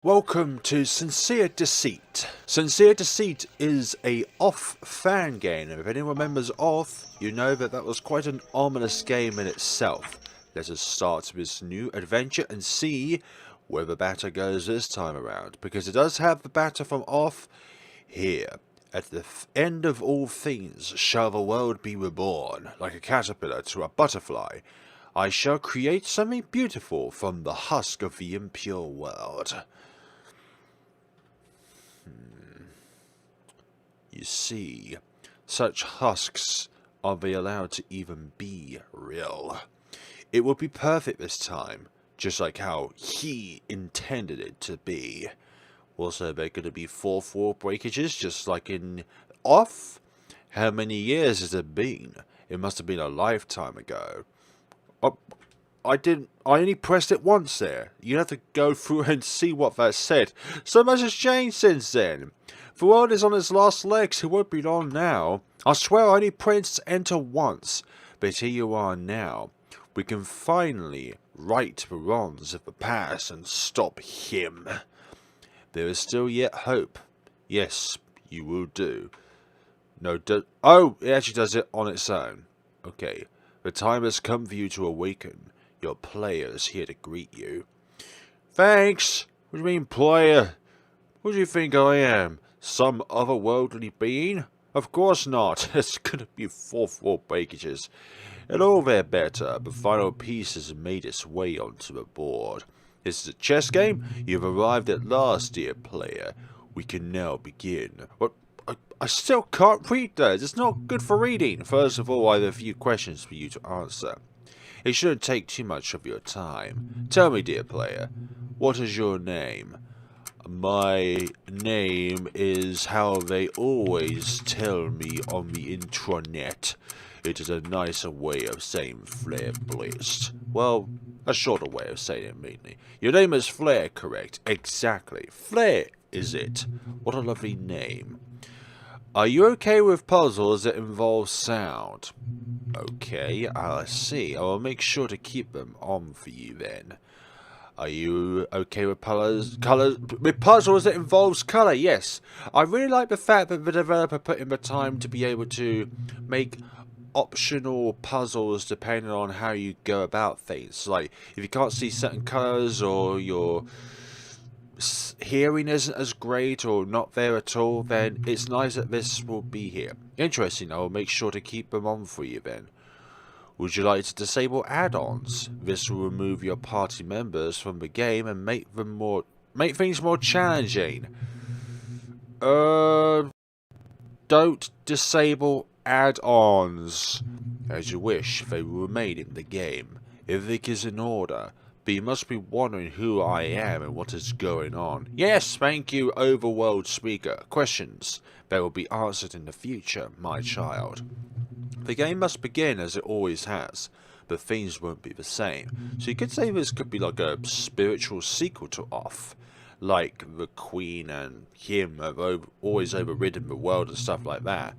Welcome to Sincere Deceit. Sincere Deceit is a OFF Fangame. If anyone remembers OFF, you know that was quite an ominous game in itself. Let us start this new adventure and see where the batter goes this time around, because it does have the batter from OFF here. At the end of all things shall the world be reborn, like a caterpillar to a butterfly. I shall create something beautiful from the husk of the impure world. You see, such husks are they allowed to even be real. It will be perfect this time, just like how he intended it to be. Also, they're going to be 4-4 breakages, just like in OFF. How many years has it been? It must have been a lifetime ago. I only pressed it once there. You have to go through and see what that said. So much has changed since then. The world is on its last legs. It won't be long now. I swear I only pressed enter once. But here you are now. We can finally right the wrongs of the past and stop him. There is still yet hope. Yes, you will do. No, oh, it actually does it on its own. Okay, the time has come for you to awaken. Your player is here to greet you. Thanks! What do you mean, player? What do you think I am? Some otherworldly being? Of course not. It's gonna be 4-4 breakages. And all their better, the final piece has made its way onto the board. This is a chess game. You've arrived at last, dear player. We can now begin. What? I still can't read those. It's not good for reading. First of all, I have a few questions for you to answer. It shouldn't take too much of your time. Tell me, dear player, what is your name? My name is how they always tell me on the intranet. It is a nicer way of saying FlareBlitzed. Well, a shorter way of saying it, mainly. Your name is Flare, correct? Exactly. Flare, is it? What a lovely name. Are you okay with puzzles that involve sound? Okay, I see. I will make sure to keep them on for you then. Are you okay with puzzles that involves colour? Yes. I really like the fact that the developer put in the time to be able to make optional puzzles depending on how you go about things. Like, if you can't see certain colours or your hearing isn't as great or not there at all, then it's nice that this will be here. Interesting. I will make sure to keep them on for you then. Would you like to disable add-ons? This will remove your party members from the game and make things more challenging. Don't disable add-ons. As you wish, they will remain in the game. Everything is in order, but you must be wondering who I am and what is going on. Yes, thank you, overworld speaker. Questions that will be answered in the future, my child. The game must begin as it always has, but things won't be the same. So you could say this could be like a spiritual sequel to OFF. Like the Queen and him have always overridden the world and stuff like that.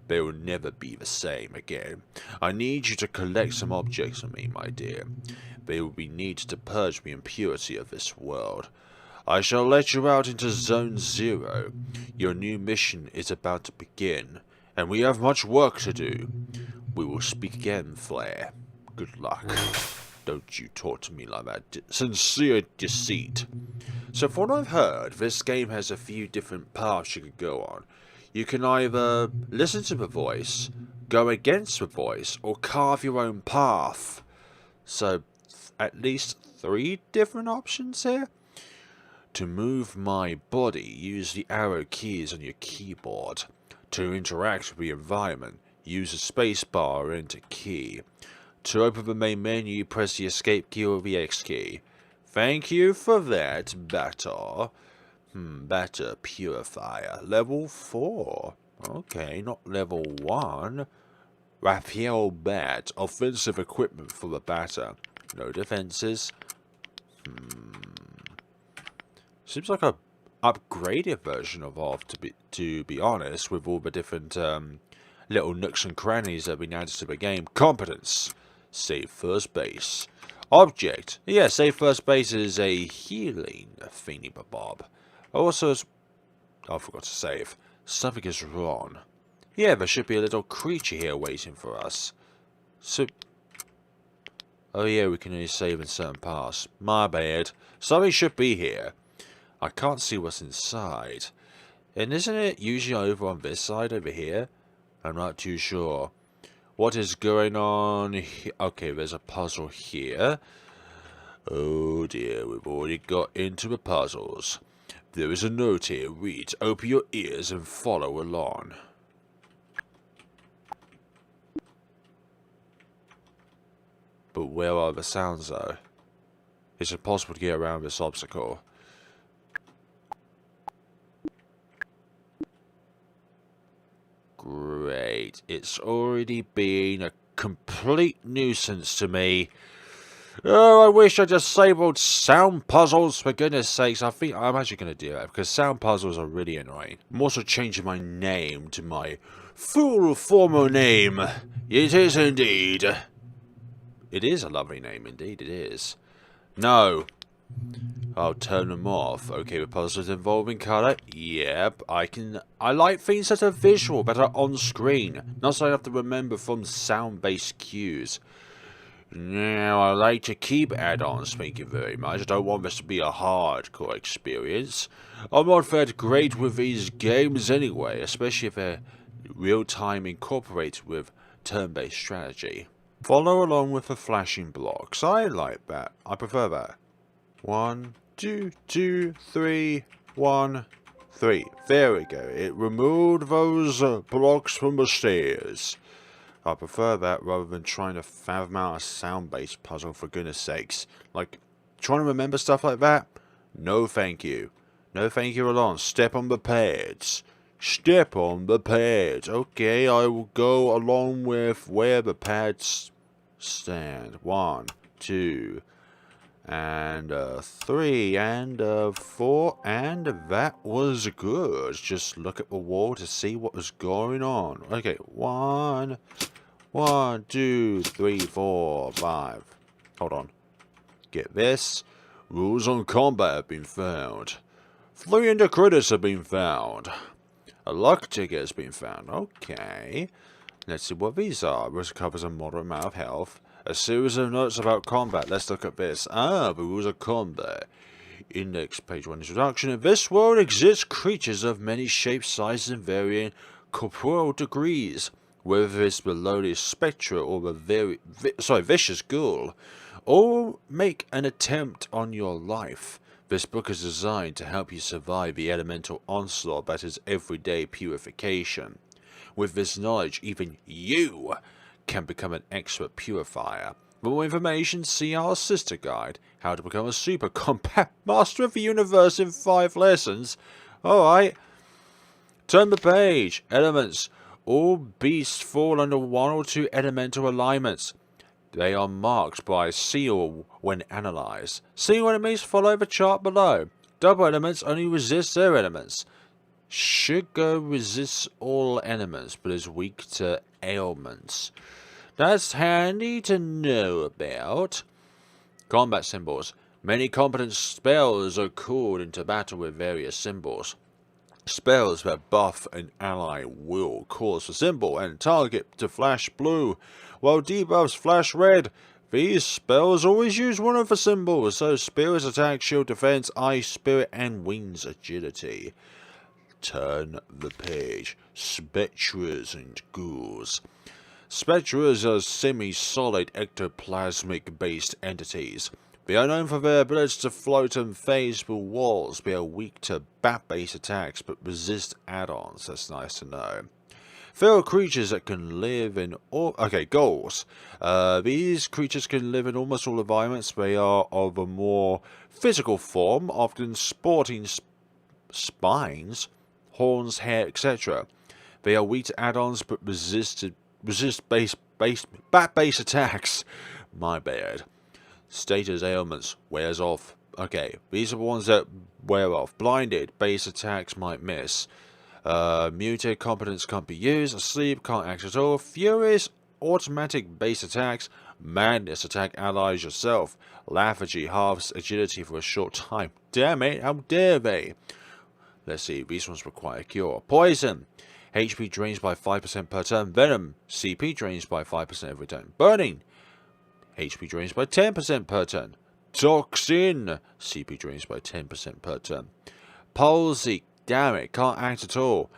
They will never be the same again. I need you to collect some objects for me, my dear. They will be needed to purge the impurity of this world. I shall let you out into Zone 0. Your new mission is about to begin, and we have much work to do. We will speak again, Flare. Good luck. Don't you talk to me like that. Sincere Deceit. So from what I've heard, this game has a few different paths you could go on. You can either listen to the voice, go against the voice, or carve your own path. So, at least 3 different options here. To move my body, use the arrow keys on your keyboard. To interact with the environment, use the spacebar or enter key. To open the main menu, press the escape key or the X key. Thank you for that, Batter. Batter Purifier. Level 4. Okay, not level 1. Raphael Bat. Offensive equipment for the Batter. No defenses. Seems like a upgraded version of OFF, to be honest, with all the different little nooks and crannies that have been added to the game. Competence. Save first base. Object. Yeah, say first base is a healing thingy bob. Also, I forgot to save. Something is wrong. Yeah, there should be a little creature here waiting for us. So... Oh yeah, we can only save in certain paths. My bad. Something should be here. I can't see what's inside. And isn't it usually over on this side over here? I'm not too sure. What is going on here? Okay, there's a puzzle here. Oh dear, we've already got into the puzzles. There is a note here. Read. Open your ears and follow along. But where are the sounds though? It's impossible to get around this obstacle. Great. It's already been a complete nuisance to me. Oh, I wish I disabled sound puzzles, for goodness sakes. I'm actually going to do that, because sound puzzles are really annoying. I'm also changing my name to my full formal name. It is indeed. It is a lovely name, indeed it is. No. I'll turn them off. Okay, with puzzles involving colour. Yep, I like things that are visual, that are on screen. Not so I have to remember from sound-based cues. Now, I like to keep add-ons, thank you very much. I don't want this to be a hardcore experience. I'm not that great with these games anyway, especially if they're real-time incorporated with turn-based strategy. Follow along with the flashing blocks. I like that. I prefer that. 1, 2, 2, 3, 1, 3. There we go. It removed those blocks from the stairs. I prefer that rather than trying to fathom out a sound-based puzzle, for goodness sakes. Like, trying to remember stuff like that? No thank you. No thank you alone. Step on the pads. Step on the pads. Okay, I will go along with where the pads stand. 1, 2, and 3, and 4, and that was good. Just look at the wall to see what was going on. Okay, 1, 2, 3, 4, 5. Hold on. Get this. Rules on combat have been found. 300 credits have been found. A luck ticket has been found. Okay. Let's see what these are. This covers a moderate amount of health. A series of notes about combat. Let's look at this. The rules of combat. Index, page 1 introduction. In this world exist creatures of many shapes, sizes, and varying corporeal degrees. Whether it's the lowly spectre or the vicious ghoul. All make an attempt on your life. This book is designed to help you survive the elemental onslaught that is everyday purification. With this knowledge, even you can become an expert purifier. For more information, see our sister guide, How to Become a Super Combat Master of the Universe in 5 Lessons. Alright. Turn the page. Elements. All beasts fall under 1 or 2 elemental alignments. They are marked by seal when analysed. Seal enemies follow the chart below. Double elements only resist their elements. Sugar resists all elements, but is weak to ailments. That's handy to know about. Combat symbols. Many competent spells are called into battle with various symbols. Spells that buff an ally will cause the symbol and target to flash blue, while debuffs flash red. These spells always use one of the symbols, so Spirit's attack, shield defense, ice, spirit, and wings agility. Turn the page. Spectres and ghouls. Spectres are semi-solid ectoplasmic-based entities. They are known for their ability to float and phase through walls. They are weak to bat-based attacks, but resist add-ons. That's nice to know. Feral creatures that can live in all... Okay, ghouls. These creatures can live in almost all environments. They are of a more physical form, often sporting spines, horns, hair, etc. They are weak to add-ons, but resist bat-based attacks. My bad. Status ailments. Wears off. Okay, these are the ones that wear off. Blinded. Base attacks might miss. Muted. Competence can't be used. Asleep. Can't act at all. Furious. automatic base attacks, madness attack allies yourself, lethargy halves agility for a short time. Damn it, how dare they? Let's see, these ones require cure. Poison, HP drains by 5% per turn. Venom, CP drains by 5% every turn. Burning, HP drains by 10% per turn. Toxin, CP drains by 10% per turn. Palsy, damn it, can't act at all.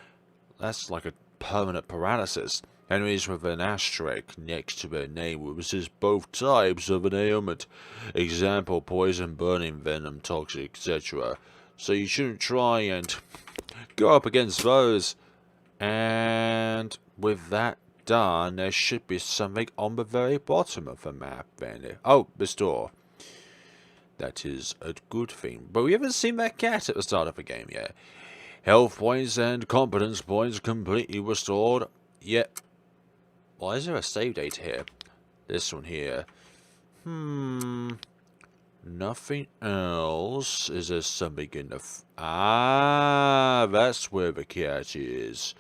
That's like a permanent paralysis. Enemies with an asterisk next to their name will resist both types of an ailment. Example, poison, burning, venom, toxic, etc. So you shouldn't try and go up against those. And with that done, there should be something on the very bottom of the map then. Oh, this door. That is a good thing. But we haven't seen that cat at the start of the game yet. Health points and competence points completely restored. Yep. Why is there a save date here? This one here. Nothing else. Is there something in the... Ah, that's where the cat is.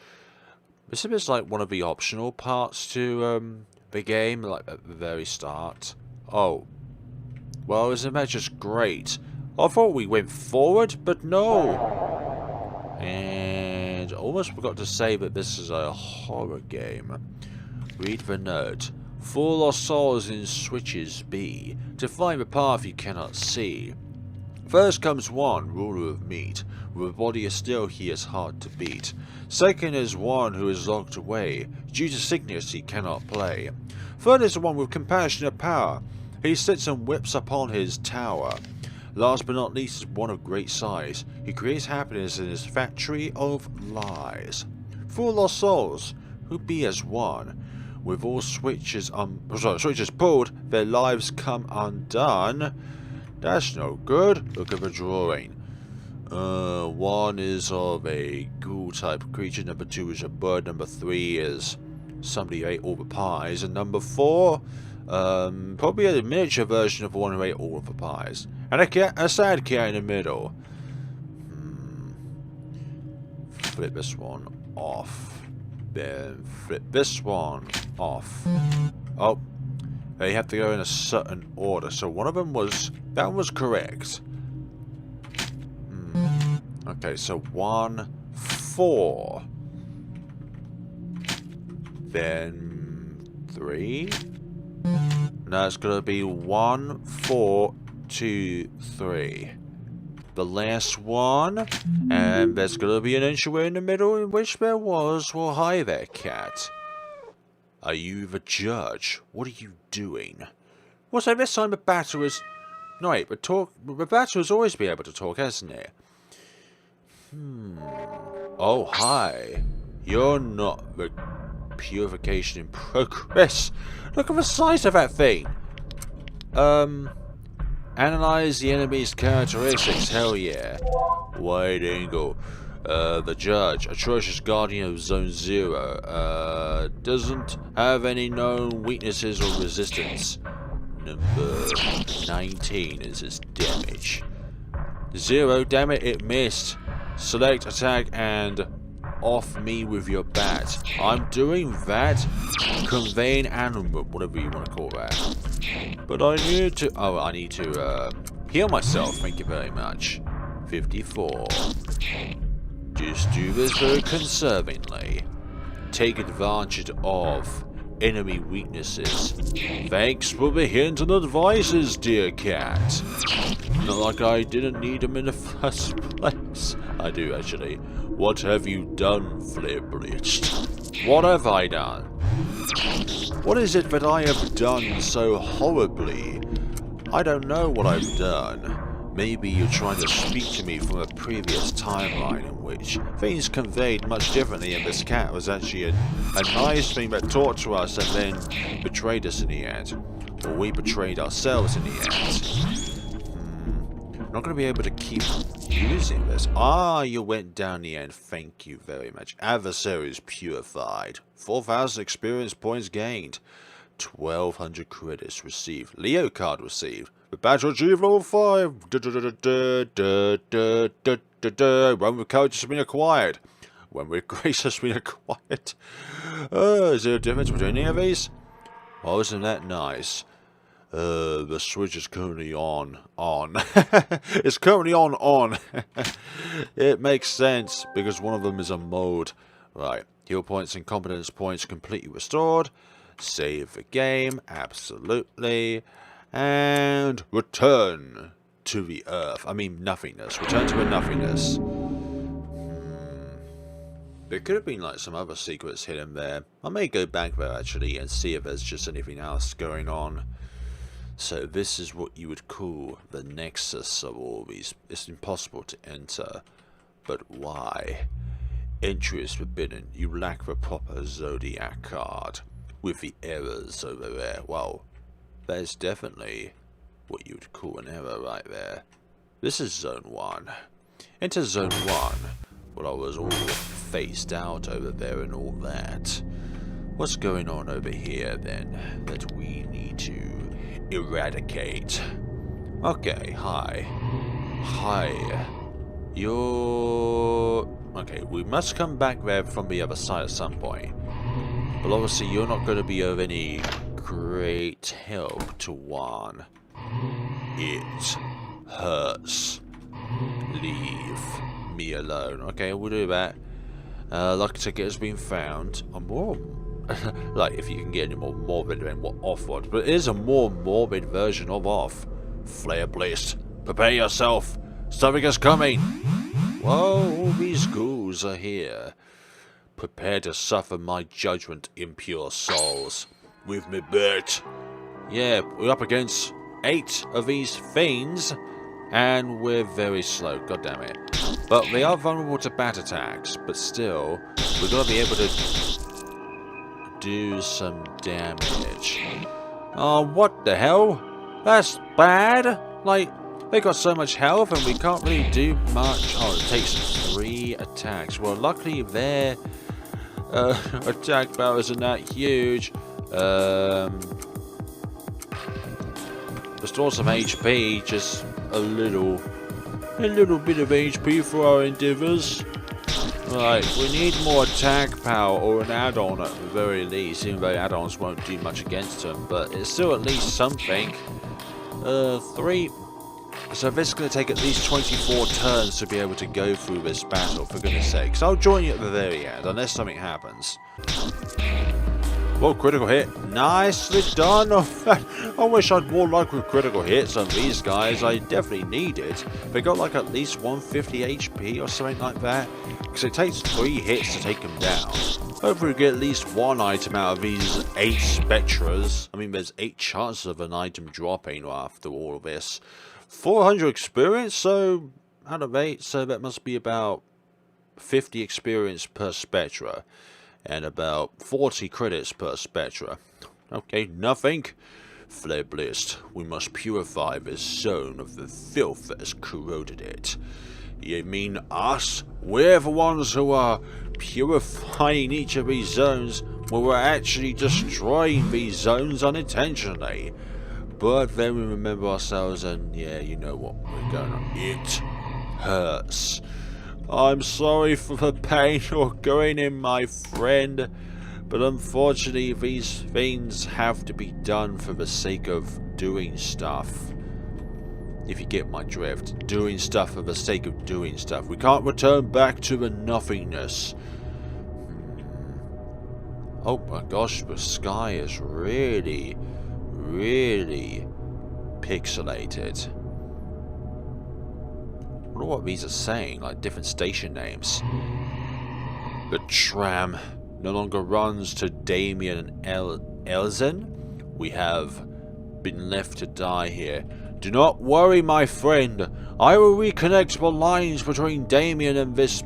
This is like one of the optional parts to the game, like at the very start. Oh. Well, isn't that just great? I thought we went forward, but no. And almost forgot to say that this is a horror game. Read the note. 4 lost souls in switches B. To find the path you cannot see. First comes one, ruler of meat. With a body as still he is hard to beat. Second is one who is locked away. Due to sickness he cannot play. Third is the one with compassionate power. He sits and whips upon his tower. Last but not least is one of great size. He creates happiness in his factory of lies. 4 lost souls, who be as one. With all switches pulled, their lives come undone. That's no good. Look at the drawing. 1 is of a ghoul type creature. Number 2 is a bird. Number 3 is somebody who ate all the pies. And number 4, probably a miniature version of the one who ate all of the pies. And a sad cat in the middle. Flip this one off. Then flip this one off. Oh, they have to go in a certain order. So one of them was... That was correct. Okay, so 1, 4. Then 3. No, it's going to be 1, 4, 2, 3. The last one. And there's going to be an entryway in the middle in which there was... Well, hi there, cat. Are you the judge? What are you doing? Well, so this time the battle is... No, wait, but the battle has always been able to talk, hasn't it? Oh, hi. You're not the purification in progress. Look at the size of that thing. Analyze the enemy's characteristics. Hell yeah. Wide angle. The judge, atrocious guardian of Zone 0, doesn't have any known weaknesses or resistance. Number 19 is his damage. 0, damn it, it missed. Select attack and off me with your bat. I'm doing that. Conveying animal, whatever you want to call that. But I need to... Oh, I need to heal myself. Thank you very much. 54. Just do this very conservingly. Take advantage of enemy weaknesses. Thanks for the hint and advices, dear cat. Not like I didn't need them in the first place. I do, actually. What have you done, FlareBlitzed? What have I done? What is it that I have done so horribly? I don't know what I've done. Maybe you're trying to speak to me from a previous timeline in which things conveyed much differently, and this cat was actually a nice thing that talked to us and then betrayed us in the end. Or we betrayed ourselves in the end. I'm not going to be able to keep using this. Ah, you went down the end. Thank you very much. Adversaries purified. 4,000 experience points gained. 1,200 credits received. Leo card received. The battle achieved level 5. One with courage has been acquired. One with grace has been acquired. Is there a difference between any of these? Oh, isn't that nice? The switch is currently on. It's currently on. It makes sense, because one of them is a mode. Right, heal points and competence points completely restored. Save the game, absolutely. And return to the earth. I mean, nothingness. Return to the nothingness. There could have been like some other secrets hidden there. I may go back there actually and see if there's just anything else going on. So this is what you would call the nexus of all these. It's impossible to enter. But why? Entry is forbidden. You lack the proper Zodiac card. With the errors over there. Well, that is definitely what you would call an error right there. This is Zone 1. Enter Zone 1. Well, I was all phased out over there and all that. What's going on over here then that we need to eradicate? Okay, hi. Hi. You're... Okay, we must come back there from the other side at some point. But obviously you're not going to be of any great help to Juan. It hurts. Leave me alone. Okay, we'll do that. Lucky ticket has been found. A more... like, if you can get any more morbid than what OFF was. But it is a more morbid version of OFF. FlareBlitzed. Prepare yourself. Something is coming. Whoa, all these ghouls are here. Prepare to suffer my judgment, impure souls. With me bet. Yeah, we're up against 8 of these fiends. And we're very slow, god damn it. But they are vulnerable to bat attacks. But still, we've got to be able to do some damage. Oh, what the hell? That's bad. Like, they got so much health and we can't really do much. Oh, it takes 3 attacks. Well, luckily their attack power isn't that huge. Restore some HP, just a little bit of HP for our endeavours. Right, we need more attack power or an add-on at the very least, even though add-ons won't do much against them, but it's still at least something. 3. So this is going to take at least 24 turns to be able to go through this battle, for goodness sakes. I'll join you at the very end, unless something happens. Whoa, critical hit. Nicely done. I wish I'd more luck with critical hits on these guys. I definitely need it. They got like at least 150 HP or something like that. Because it takes 3 hits to take them down. Hopefully we get at least 1 item out of these 8 Spectras. I mean, there's 8 chances of an item dropping after all of this. 400 experience, so out of 8, so that must be about 50 experience per Spectra. And about 40 credits per Spectra. Okay, nothing. FlareBlitzed. We must purify this zone of the filth that has corroded it. You mean us? We're the ones who are purifying each of these zones, when we're actually destroying these zones unintentionally. But then we remember ourselves and yeah, you know what we're going on. It hurts. I'm sorry for the pain you're going in, my friend, but unfortunately these things have to be done for the sake of doing stuff. If you get my drift, doing stuff for the sake of doing stuff. We can't return back to the nothingness. Oh my gosh, the sky is really pixelated. I wonder what these are saying, like different station names. The tram no longer runs to Damien and Elzen. We have been left to die here. Do not worry, my friend. I will reconnect the lines between Damien and this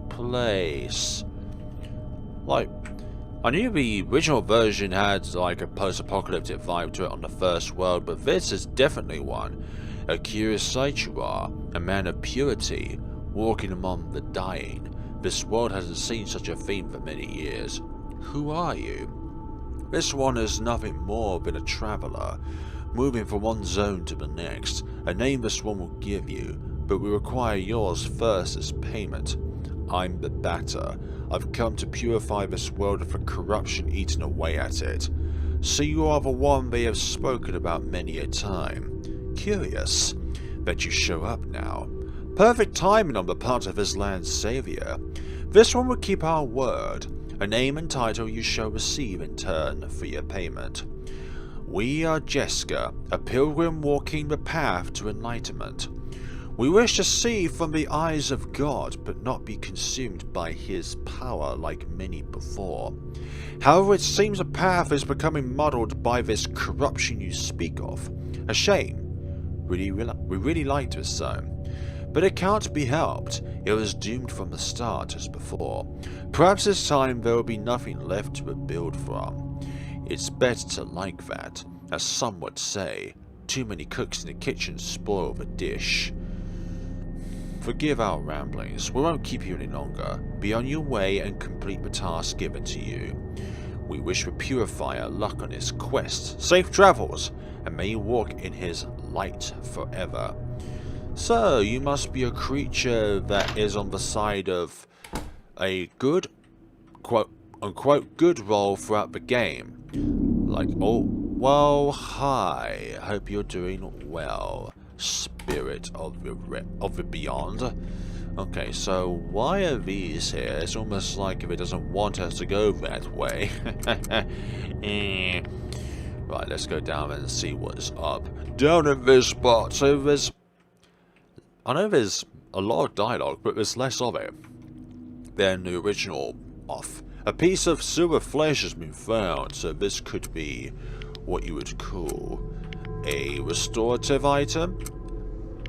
place. Like, I knew the original version had like a post-apocalyptic vibe to it on the first world, but this is definitely one. A curious sight you are, a man of purity, walking among the dying. This world hasn't seen such a theme for many years. Who are you? This one is nothing more than a traveller, moving from one zone to the next. A name this one will give you, but we require yours first as payment. I'm the Batter. I've come to purify this world of the corruption eaten away at it. so you are the one they have spoken about many a time. Curious. Bet you show up now. Perfect timing on the part of this land's savior. This one will keep our word. A name and title you shall receive in turn for your payment. We are Jeska, a pilgrim walking the path to enlightenment. We wish to see from the eyes of God, but not be consumed by his power like many before. However, it seems the path is becoming muddled by this corruption you speak of. A shame. We really liked this zone. But it can't be helped. It was doomed from the start as before. Perhaps this time there will be nothing left to rebuild from. It's better to like that, as some would say. Too many cooks in the kitchen spoil the dish. Forgive our ramblings. We won't keep you any longer. Be on your way and complete the task given to you. We wish the Purifier luck on his quest. Safe travels, and may you walk in his light forever. So, you must be a creature that is on the side of a good, quote-unquote, good role throughout the game. Like, oh, well, hi. Hope you're doing well, spirit of the beyond. Okay, so why are these here? It's almost like if it doesn't want us to go that way. Right, let's go down and see what's up. Down in this spot, so there's... I know there's a lot of dialogue, but there's less of it than the original OFF. A piece of silver flesh has been found, so this could be what you would call a restorative item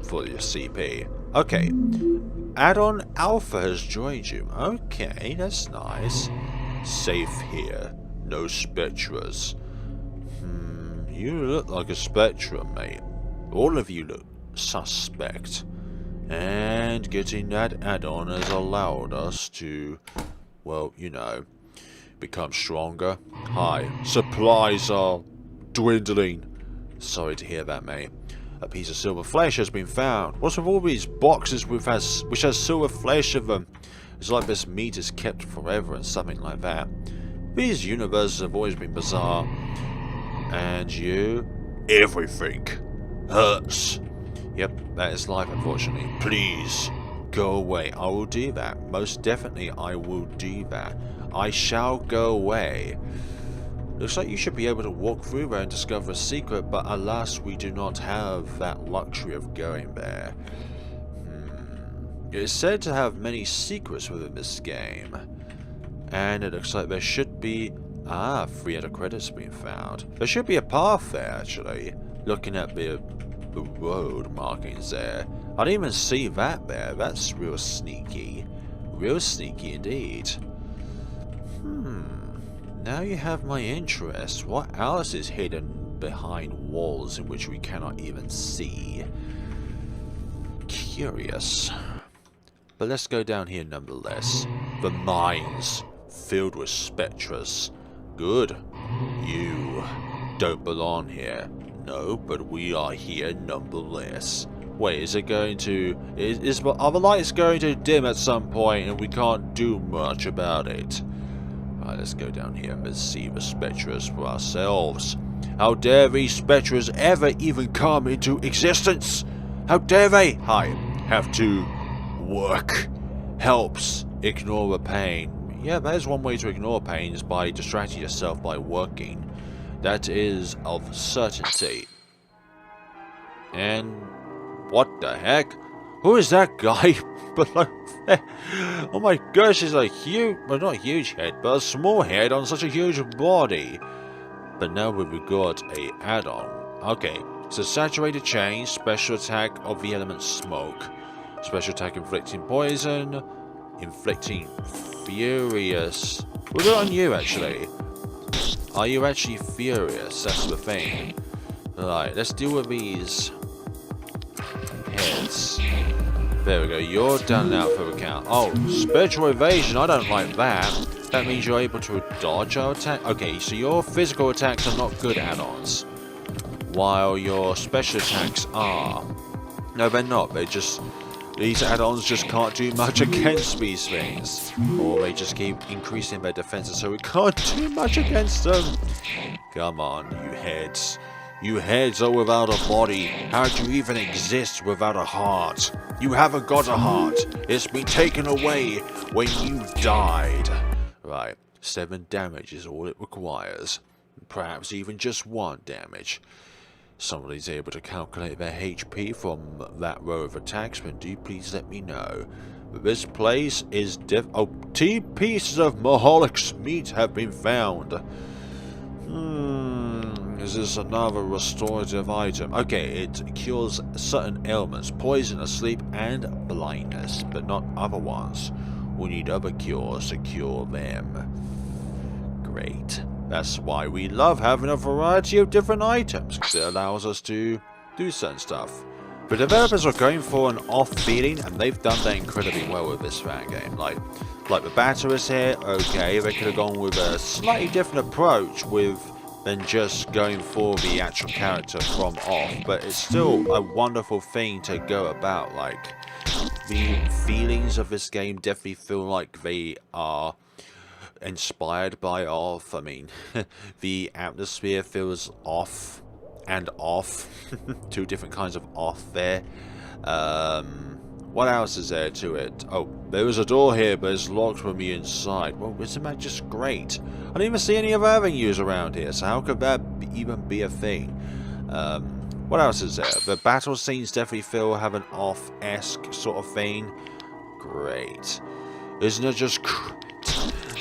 for your CP. Okay, add-on Alpha has joined you. Okay, that's nice. Safe here, no Spectras. You look like a Spectra, mate. All of you look suspect. And getting that add-on has allowed us to, well, you know, become stronger. Hi, supplies are dwindling. Sorry to hear that, mate. A piece of silver flesh has been found. What's with all these boxes which has silver flesh of them? It's like this meat is kept forever and something like that. These universes have always been bizarre. And you? Everything hurts. Yep, that is life, unfortunately. Please, go away. I will do that. Most definitely, I will do that. I shall go away. Looks like you should be able to walk through there and discover a secret, but alas, we do not have that luxury of going there. It is said to have many secrets within this game. And it looks like there should be... 3 other credits being found. There should be a path there, actually. Looking at the road markings there. I didn't even see that there. That's real sneaky. Real sneaky indeed. Now you have my interest. What else is hidden behind walls in which we cannot even see? Curious. But let's go down here nonetheless. The mines filled with Spectras. Good. You don't belong here. No, but we are here nonetheless. Wait, is it going to... Are the lights going to dim at some point and we can't do much about it? Right, let's go down here and see the Spectras for ourselves. How dare these Spectras ever even come into existence? How dare they? Hi. Have to work. Helps. Ignore the pain. Yeah, that is one way to ignore pain, is by distracting yourself by working. That is of certainty. And what the heck? Who is that guy below there? Oh my gosh, he's a huge, well, not a huge head, but a small head on such a huge body. But now we've got a add-on. Okay, so saturated chain, special attack of the element smoke. Special attack inflicting poison, inflicting furious. We'll do it on you, actually. Are you actually furious? That's the thing. Right, let's deal with these heads. There we go. You're done now for the count. Oh, spiritual evasion. I don't like that. That means you're able to dodge our attack. Okay, so your physical attacks are not good add-ons, while your special attacks are. No, they're not. They just... These add-ons just can't do much against these things. Or they just keep increasing their defenses, so we can't do much against them. Come on, you heads. You heads are without a body. How do you even exist without a heart? You haven't got a heart. It's been taken away when you died. Right, 7 damage is all it requires. Perhaps even just 1 damage. Somebody's able to calculate their HP from that row of attacks, then do please let me know. But this place is 2 pieces of Maholic's meat have been found. Is this another restorative item? Okay, it cures certain ailments, poison, asleep, and blindness, but not other ones. We need other cures to cure them. Great. That's why we love having a variety of different items, because it allows us to do certain stuff. The developers are going for an off feeling, and they've done that incredibly well with this fan game. Like the batterers here, okay, they could have gone with a slightly different approach than just going for the actual character from off, but it's still a wonderful thing to go about. Like, the feelings of this game definitely feel like they are inspired by off. I mean, the atmosphere feels off and off. 2 different kinds of off there. What else is there to it? Oh, there was a door here, but it's locked from the inside. Well, isn't that just great? I don't even see any other avenues around here, so how could that even be a thing? What else is there? The battle scenes definitely have an off-esque sort of thing. Great. Isn't it just...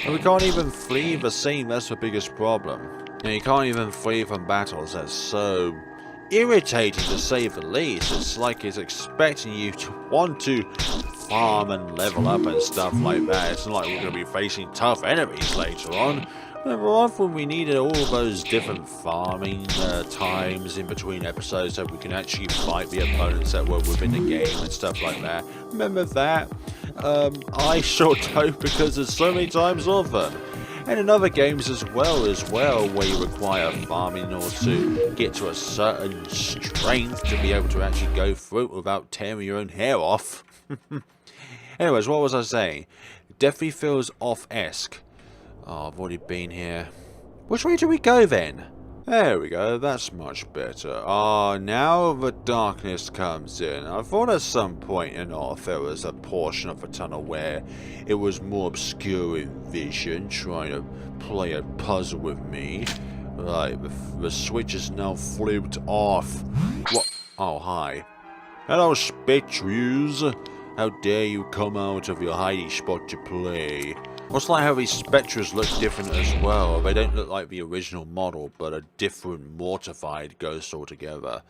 And we can't even flee the scene, that's the biggest problem. You can't even flee from battles, that's so irritating to say the least. It's like it's expecting you to want to farm and level up and stuff like that. It's not like we're going to be facing tough enemies later on. Remember, often we needed all those different farming times in between episodes so we can actually fight the opponents that were within the game and stuff like that. Remember that? I sure don't, because there's so many times of them. And in other games as well, where you require farming in order to get to a certain strength to be able to actually go through it without tearing your own hair off. Anyways, what was I saying? Definitely feels off-esque. Oh, I've already been here. Which way do we go then? There we go, that's much better. Ah, now the darkness comes in. I thought at some point in off there was a portion of the tunnel where it was more obscure in vision, trying to play a puzzle with me. Right, the switch is now flipped off. What? Oh, hi. Hello, Spectres. How dare you come out of your hiding spot to play? What's like how these Spectres look different as well? They don't look like the original model, but a different mortified ghost altogether.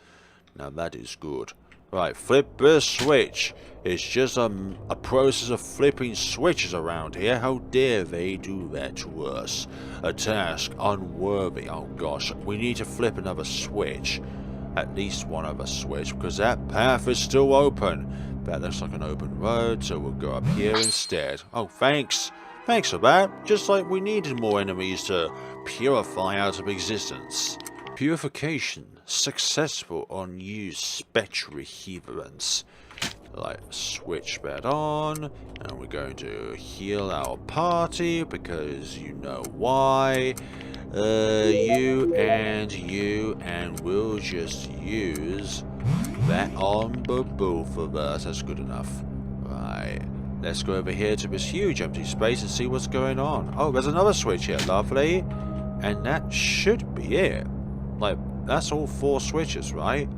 Now that is good. Right, flip the switch. It's just a process of flipping switches around here. How dare they do that to us? A task unworthy. Oh gosh, we need to flip another switch. At least one other switch, because that path is still open. That looks like an open road, so we'll go up here instead. Oh, thanks. Thanks for that. Just like we needed more enemies to purify out of existence. Purification successful on used spectre reheverance. Right, switch that on, and we're going to heal our party because you know why. You, and we'll just use that on both of us. That's good enough. Right. Let's go over here to this huge empty space and see what's going on. Oh, there's another switch here. Lovely. And that should be it. Like, that's all 4 switches, right?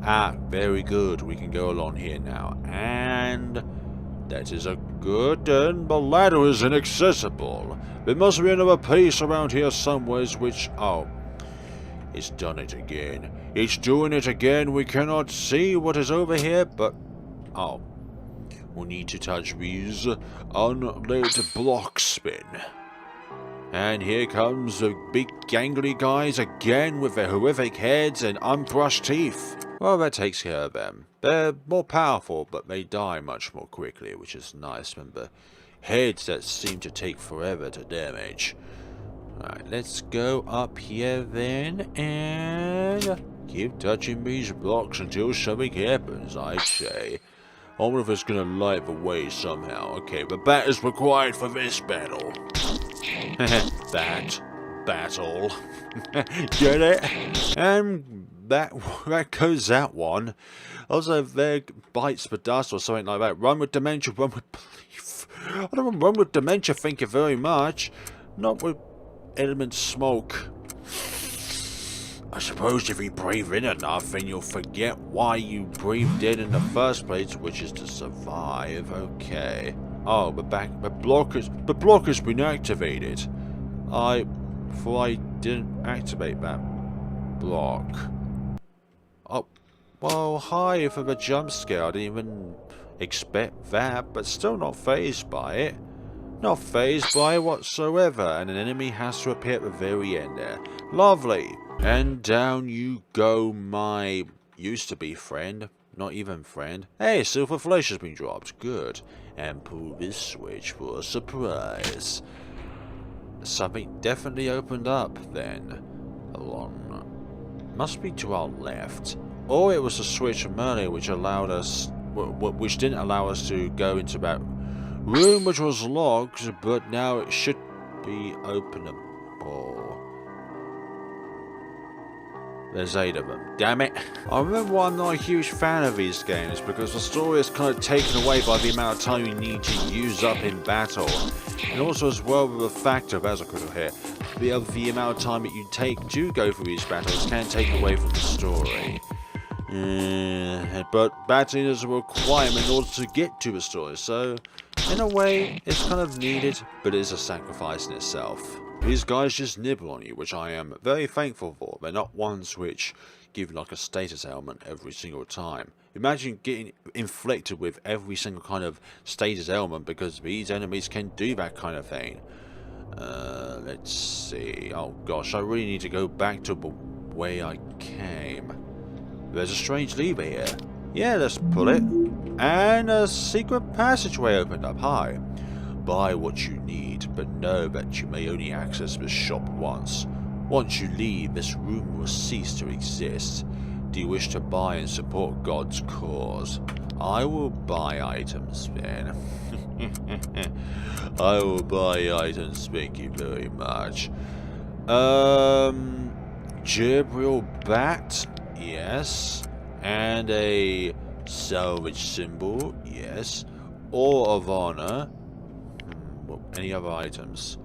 Ah, very good. We can go along here now. And that is a good one. The ladder is inaccessible. There must be another piece around here somewhere which... Oh. It's done it again. It's doing it again. We cannot see what is over here, but... Oh. We need to touch these unlit block spin. And here comes the big gangly guys again with their horrific heads and unbrushed teeth. Well, that takes care of them. They're more powerful, but they die much more quickly, which is nice. Remember, heads that seem to take forever to damage. Alright, let's go up here then, and keep touching these blocks until something happens, I'd say. I wonder if it's going to light the way somehow. Okay, the bat is required for this battle. That. battle. Get it? And that goes that one. Also, if there bites the dust or something like that, run with dementia, run with belief. I don't want to run with dementia, thank you very much. Not with element smoke. I suppose if you breathe in enough, then you'll forget why you breathed in the first place, which is to survive. Okay. Oh, the blocker's been activated. I thought I didn't activate that block. Oh, well, hi for the jump scare. I didn't even expect that, but still not phased by it. Not phased by it whatsoever, and an enemy has to appear at the very end there. Lovely. And down you go, my used-to-be friend. Not even friend. Hey, silver flesh has been dropped. Good. And pull this switch for a surprise. Something definitely opened up then. Along. Must be to our left. Or it was a switch from earlier which allowed us... which didn't allow us to go into that room which was locked, but now it should be openable. There's 8 of them. Damn it. I remember I'm not a huge fan of these games because the story is kind of taken away by the amount of time you need to use up in battle. And also as well with the fact of, as a critical here, the amount of time that you take to go through these battles can take away from the story. But battling is a requirement in order to get to the story, so in a way it's kind of needed, but it is a sacrifice in itself. These guys just nibble on you, which I am very thankful for. They're not ones which give like a status ailment every single time. Imagine getting inflicted with every single kind of status ailment because these enemies can do that kind of thing. Let's see. Oh gosh, I really need to go back to the way I came. There's a strange lever here. Yeah, let's pull it. And a secret passageway opened up. Hi. Buy what you need, but know that you may only access this shop once. Once you leave, this room will cease to exist. Do you wish to buy and support God's cause? I will buy items, then. I will buy items, thank you very much. Gabriel Bat, yes. And a salvage symbol, yes. Or of honor. Any other items?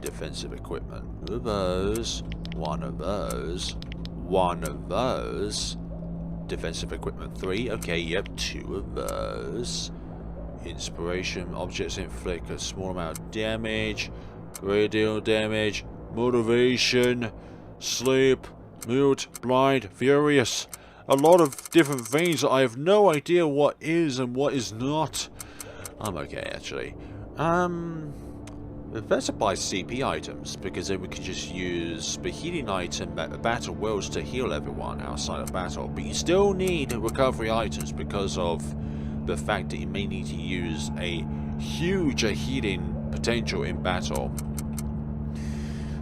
Defensive equipment. One of those. One of those. One of those. Defensive equipment 3. Okay, yep, 2 of those. Inspiration. Objects inflict a small amount of damage. Great deal of damage. Motivation. Sleep. Mute. Blind. Furious. A lot of different things that I have no idea what is and what is not. I'm okay, actually. Better buy CP items, because then we can just use the healing item at the battle wills to heal everyone outside of battle. But you still need recovery items because of the fact that you may need to use a huge healing potential in battle.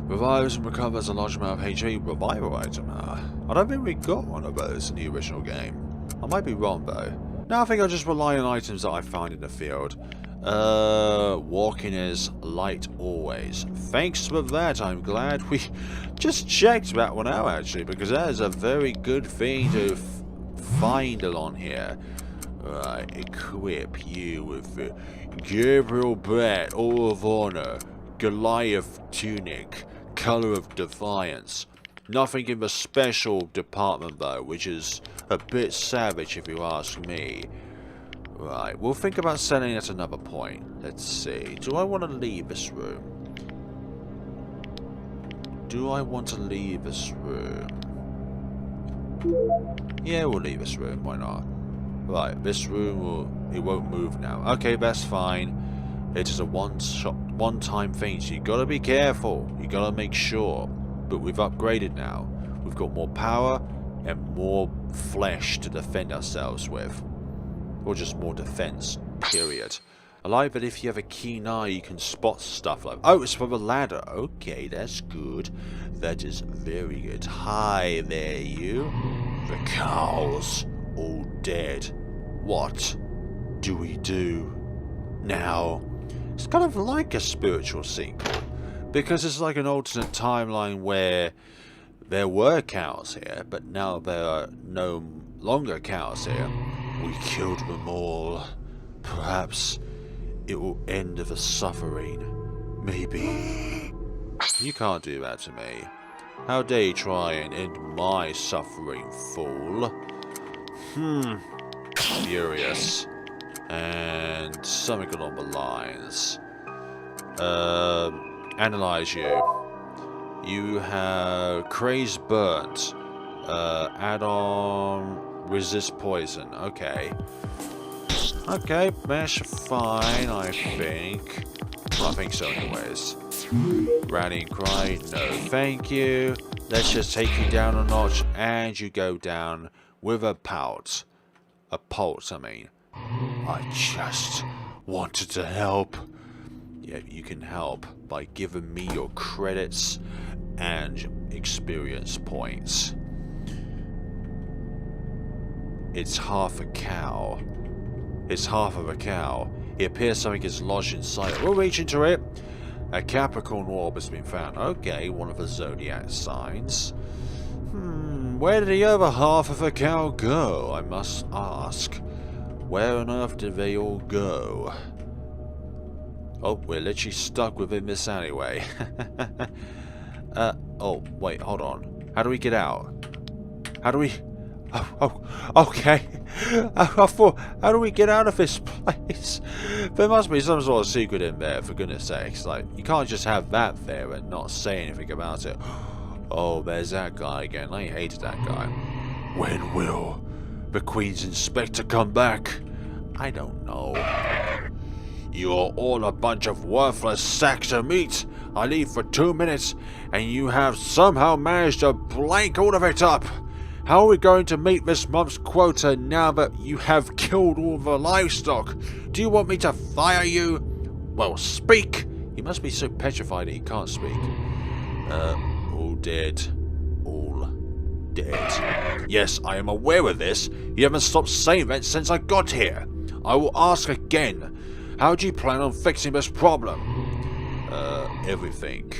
Revives and recovers a large amount of HP. Revival item. I don't think we got one of those in the original game. I might be wrong though. Now I think I'll just rely on items that I find in the field. Walking is light always. Thanks for that. I'm glad we just checked that one out actually, because that is a very good thing to find along here. Right, equip you with the Gabriel Bat, All of Honor, Goliath Tunic, Color of Defiance. Nothing in the special department though, which is a bit savage if you ask me. Right, we'll think about selling at another point. Let's see. Do I want to leave this room? Do I want to leave this room? Yeah, we'll leave this room. Why not? Right, this room it won't move now. Okay, that's fine. It is a one-time thing, so you gotta be careful. You gotta make sure. But we've upgraded now. We've got more power and more flesh to defend ourselves with. Or just more defense, period. I like that if you have a keen eye, you can spot stuff like... Oh, it's from a ladder. Okay, that's good. That is very good. Hi there, you. The cows, all dead. What do we do now? It's kind of like a spiritual sequel, Because it's like an alternate timeline where there were cows here, but now there are no longer cows here. We killed them all. Perhaps it will end the suffering. Maybe. You can't do that to me. How dare you try and end my suffering, fool? Furious. And something along the lines. Analyze you. You have Craze Burnt. Add-on resist poison. Okay. Okay, that's fine, I think. Well, I think so anyways. Rallying cry, no thank you. Let's just take you down a notch, and you go down with a pout. A pulse, I mean. I just wanted to help. Yeah, you can help by giving me your credits and experience points. It's half a cow. It's half of a cow. It appears something is lodged inside it. We'll reach into it. A Capricorn orb has been found. Okay, one of the zodiac signs. Where did the other half of a cow go? I must ask. Where on earth did they all go? Oh, we're literally stuck within this alleyway. Oh, wait, hold on. How do we get out? How do we... Oh, okay. I thought, how do we get out of this place? There must be some sort of secret in there, for goodness sakes. Like, you can't just have that there and not say anything about it. Oh, there's that guy again. I hated that guy. When will the Queen's Inspector come back? I don't know. You're all a bunch of worthless sacks of meat. I leave for 2 minutes, and you have somehow managed to blank all of it up. How are we going to meet this month's quota now that you have killed all the livestock? Do you want me to fire you? Well, speak! He must be so petrified that he can't speak. All dead. All dead. Yes, I am aware of this. You haven't stopped saying that since I got here. I will ask again. How do you plan on fixing this problem? Everything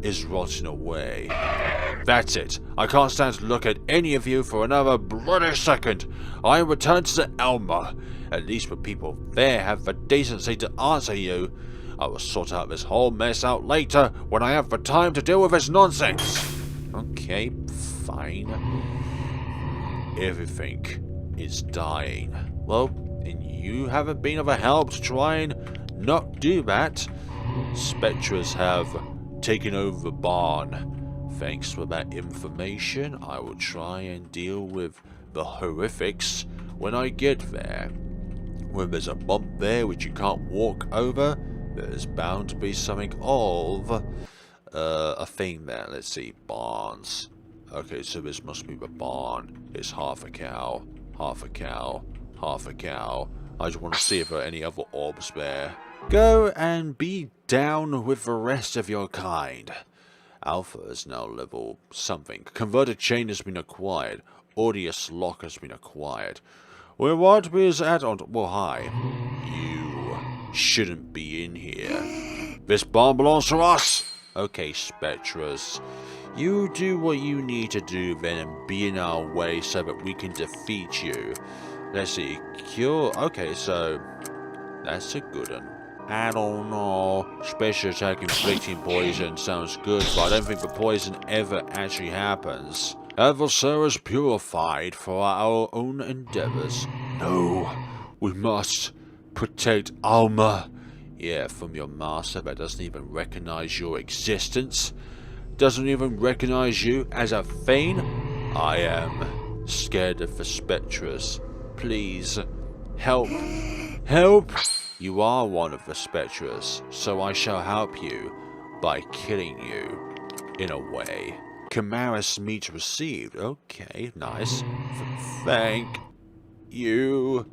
is rotting away. That's it. I can't stand to look at any of you for another bloody second. I return to the Elmer. At least the people there have the decency to answer you. I will sort out this whole mess out later when I have the time to deal with this nonsense. Okay, fine. Everything is dying. Well, and you haven't been of a help to try and not do that. Spectres have taken over the barn. Thanks for that information. I will try and deal with the horrifics when I get there. When there's a bump there which you can't walk over, there's bound to be something of a thing there. Let's see, barns. Okay, so this must be the barn. It's half a cow, half a cow, half a cow. I just want to see if there are any other orbs there. Go and be down with the rest of your kind. Alpha is now level something. Converted chain has been acquired. Audius lock has been acquired. Well, what is add-on? Well, hi. You shouldn't be in here. This barn belongs to us. Okay, Spectres. You do what you need to do then and be in our way so that we can defeat you. Let's see. Cure. Okay, so that's a good one. I don't know. Special attack inflicting poison sounds good, but I don't think the poison ever actually happens. Adversaries purified for our own endeavors. No, we must protect Alma. Yeah, from your master that doesn't even recognize your existence. Doesn't even recognize you as a Thane. I am scared of the Spectres. Please, help. Help! You are one of the Spectres, so I shall help you by killing you, in a way. Chimaris meat received. Okay, nice. Thank you.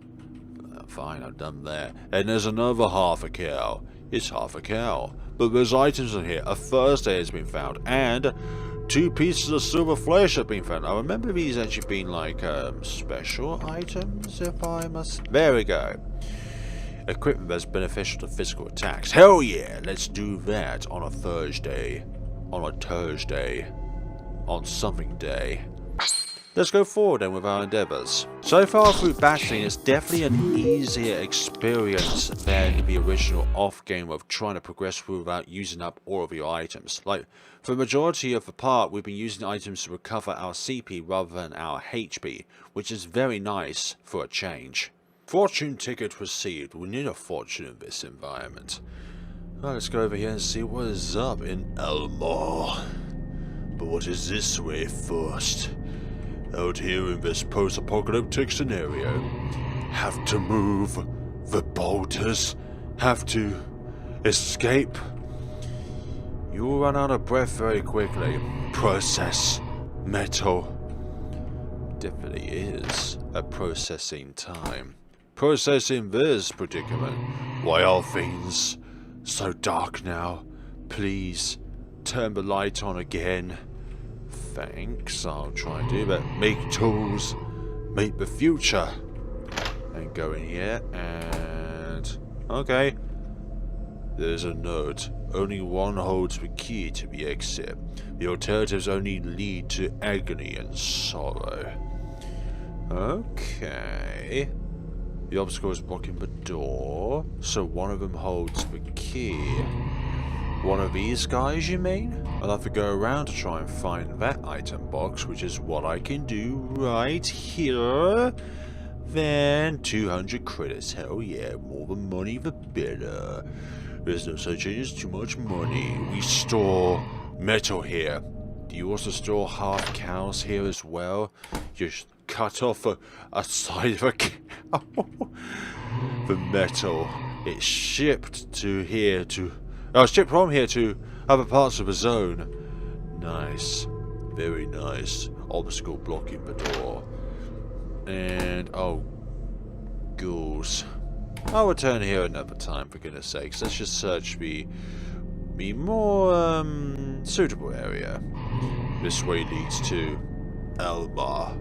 Fine, I'm done there. And there's another half a cow. It's half a cow. But there's items in here. A Thursday has been found, and 2 pieces of silver flesh have been found. I remember these actually being like special items, if I must. There we go. Equipment that's beneficial to physical attacks. Hell yeah, let's do that on a Thursday. On a Thursday. On something day. Let's go forward then with our endeavours. So far through battling, it's definitely an easier experience than the original OFF game of trying to progress through without using up all of your items. Like, for the majority of the part, we've been using items to recover our CP rather than our HP, which is very nice for a change. Fortune ticket received. We need a fortune in this environment. Well, let's go over here and see what is up in Elmore. But what is this way first? Out here in this post-apocalyptic scenario, have to move the boulders, have to escape. You will run out of breath very quickly. Process metal. Definitely is a processing time. Processing this predicament. Why are things so dark now? Please turn the light on again. Thanks, I'll try and do that. Make tools, make the future. And go in here and... okay. There's a note. Only one holds the key to the exit. The alternatives only lead to agony and sorrow. Okay. The obstacle is blocking the door, so one of them holds the key. One of these guys, you mean? I'll have to go around to try and find that item box, which is what I can do right here. Then 200 credits. Hell yeah, more the money the better. There's no such thing as too much money. We store metal here. Do you also store hard cows here as well? Just cut off a side of a cow. The metal. It's shipped to here to... oh, shipped from here to other parts of the zone. Nice. Very nice. Obstacle blocking the door. And... oh... ghouls. I'll return here another time, for goodness sakes. Let's just search the more suitable area. This way leads to Elmar,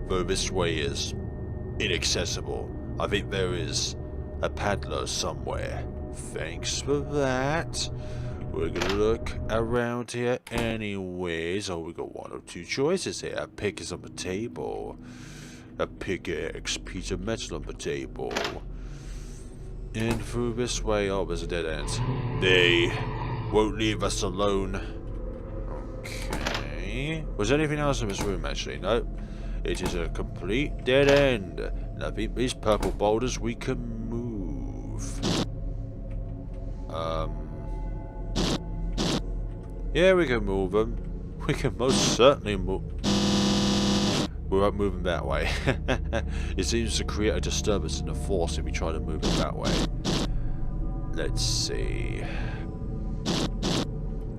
though this way is inaccessible. I think there is a paddler somewhere. Thanks for that. We're gonna look around here anyways. Oh, we got one or two choices here. A pick is on the table. A pickaxe, piece of metal on the table. And through this way, oh, there's a dead end. They won't leave us alone. Okay. Was there anything else in this room, actually? No. It is a complete dead end. Now, these purple boulders we can move. Yeah, we can move them. We can most certainly move. We won't move them that way. It seems to create a disturbance in the force if we try to move it that way. Let's see.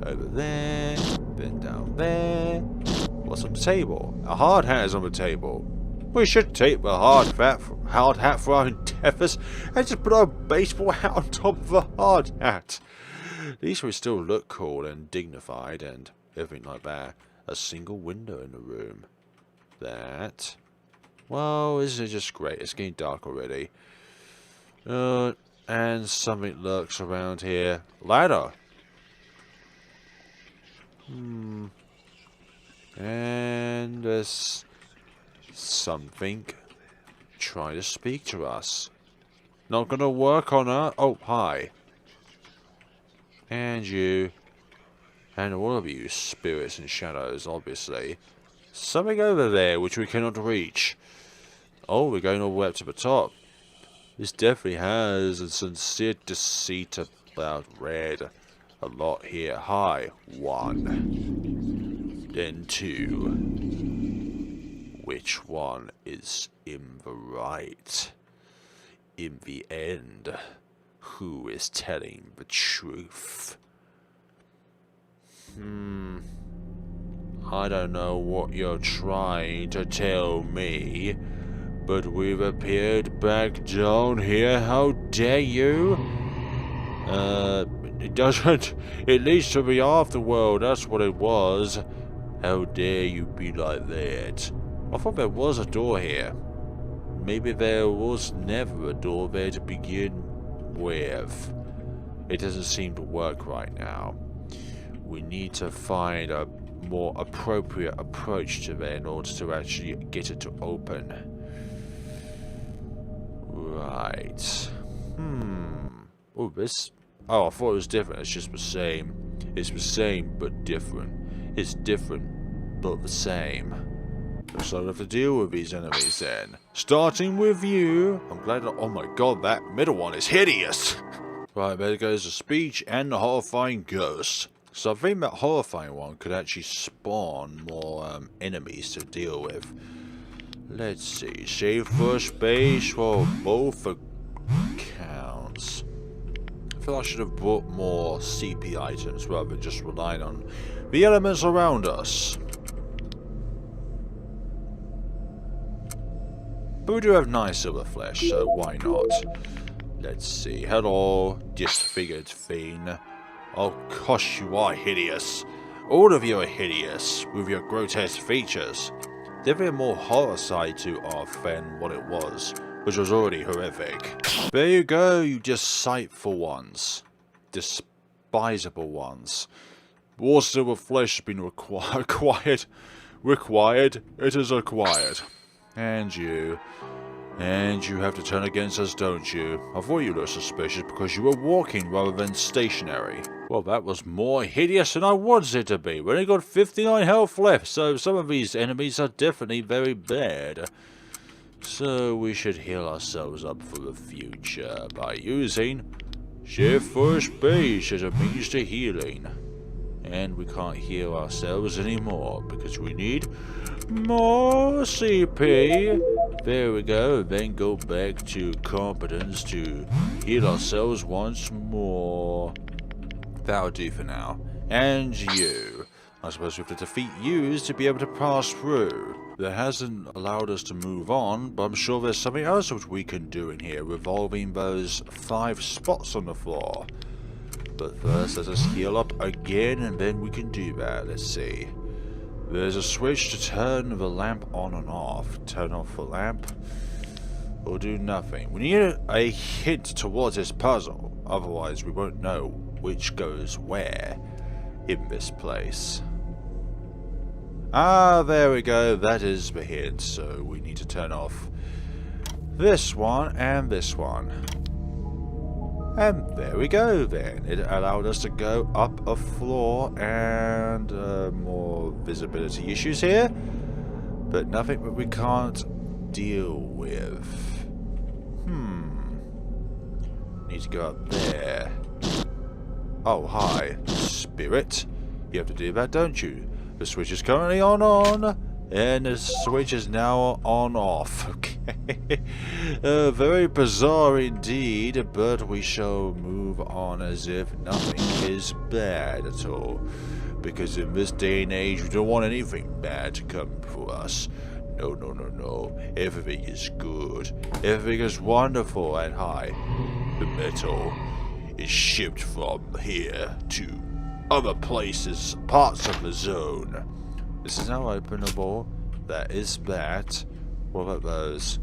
Over there, then down there. What's on the table? A hard hat is on the table. We should take the hard hat for our endeavours and just put our baseball hat on top of the hard hat. These would still look cool and dignified and everything like that. A single window in the room. That. Well, isn't it just great? It's getting dark already. And something lurks around here. Ladder. And there's something trying to speak to us. Not gonna work on her. Oh, hi. And you. And all of you spirits and shadows, obviously. Something over there which we cannot reach. Oh, we're going all the way up to the top. This definitely has a sincere deceit about red. A lot here. Hi. 1. Then 2. Which one is in the right? In the end, who is telling the truth? I don't know what you're trying to tell me, but we've appeared back down here. How dare you? It doesn't. It leads to the afterworld. That's what it was. How dare you be like that? I thought there was a door here. Maybe there was never a door there to begin with. It doesn't seem to work right now. We need to find a more appropriate approach to it in order to actually get it to open. Right. Oh, this... Oh, I thought it was different. It's just the same. It's the same, but different. It's different, but the same. So I'll have to deal with these enemies then. Starting with you. I'm glad that... Oh my god, that middle one is hideous. Right, there goes the speech and the horrifying ghost. So I think that horrifying one could actually spawn more enemies to deal with. Let's see. Save first base for both accounts. I feel I should have brought more CP items rather than just relying on the elements around us. But we do have nice silver flesh, so why not? Let's see. Hello, disfigured fiend. Oh gosh, you are hideous. All of you are hideous, with your grotesque features. Definitely a more horror side to OFF than what it was, which was already horrific. There you go, you despiteful ones. Despisable ones. More silver flesh has been required. It is acquired. And you have to turn against us, don't you? I thought you looked suspicious because you were walking rather than stationary. Well, that was more hideous than I wanted it to be. We only got 59 health left, so some of these enemies are definitely very bad. So we should heal ourselves up for the future by using Shift First Base as a means to healing. And we can't heal ourselves anymore because we need more CP. There we go. Then go back to competence to heal ourselves once more. That'll do for now. And you. I suppose we have to defeat yous to be able to pass through. That hasn't allowed us to move on, but I'm sure there's something else which we can do in here, revolving those 5 spots on the floor. But first, let us heal up again, and then we can do that. Let's see. There's a switch to turn the lamp on and off. Turn off the lamp, or do nothing. We need a hint towards this puzzle, otherwise we won't know which goes where in this place. Ah, there we go. That is the hint. So we need to turn off this one and this one. And there we go then. It allowed us to go up a floor, and more visibility issues here. But nothing that we can't deal with. Need to go up there. Oh, hi. Spirit. You have to do that, don't you? The switch is currently on, and the switch is now on off. Okay. Very bizarre indeed, but we shall move on as if nothing is bad at all. Because in this day and age, we don't want anything bad to come for us. No, no, no, no. Everything is good. Everything is wonderful, and hi. The metal is shipped from here to other places, parts of the zone. This is now openable. That is that. What about those?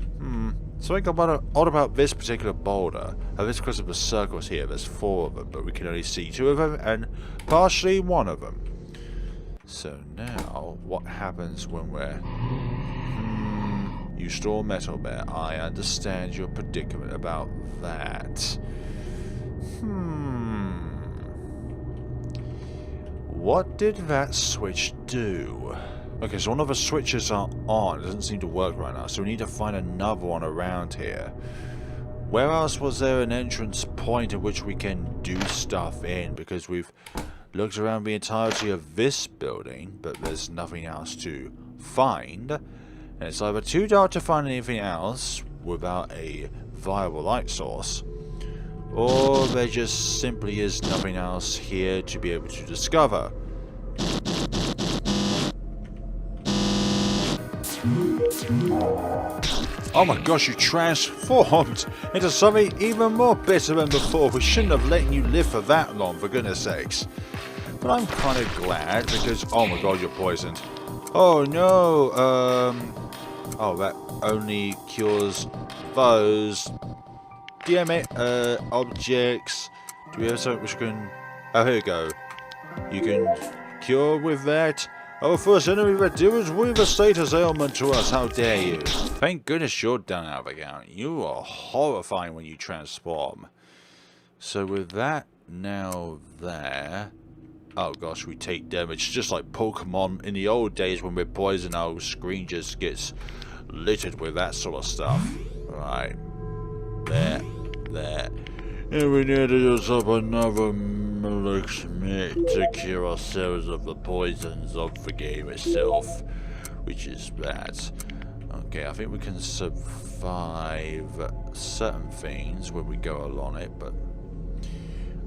Something odd about this particular boulder. And this because of the circles here. There's 4 of them, but we can only see 2 of them and partially 1 of them. So now, what happens when we're... You store metal there. I understand your predicament about that. What did that switch do? Okay, so one of the switches are on. It doesn't seem to work right now, so we need to find another one around here. Where else was there an entrance point in which we can do stuff in? Because we've looked around the entirety of this building, but there's nothing else to find. And it's either too dark to find anything else without a viable light source, or there just simply is nothing else here to be able to discover. Oh my gosh, you transformed into something even more bitter than before. We shouldn't have let you live for that long, for goodness sakes. But I'm kind of glad because... Oh my god, you're poisoned. Oh no, oh, that only cures those damn it. Objects. Do we have something which can... Oh, here we go. You can cure with that. Our first enemy that deals with a status ailment to us. How dare you? Thank goodness you're done, Abigail. You are horrifying when you transform. So with that now there... Oh gosh, we take damage just like Pokemon in the old days when we're poisoned. Our screen just gets littered with that sort of stuff. Right. There. And we need to use up another elixir to cure ourselves of the poisons of the game itself, which is bad. Okay, I think we can survive certain things when we go along it, but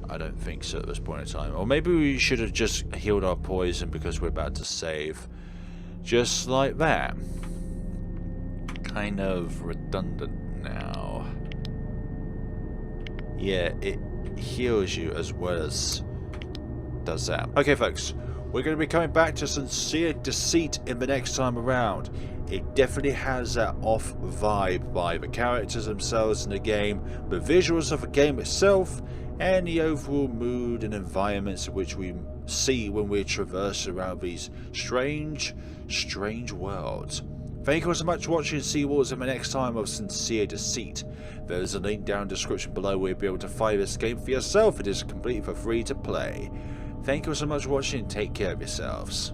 I don't think so at this point in time. Or maybe we should have just healed our poison because we're about to save. Just like that. Kind of redundant now. Yeah, it heals you as well as does that. Okay, folks, we're going to be coming back to Sincere Deceit in the next time around. It definitely has that off vibe by the characters themselves in the game, the visuals of the game itself, and the overall mood and environments which we see when we traverse around these strange worlds. Thank you so much for watching, and see you all in the next time of Sincere Deceit. There is a link down in the description below where you'll be able to find this game for yourself. It is completely for free to play. Thank you so much for watching, and take care of yourselves.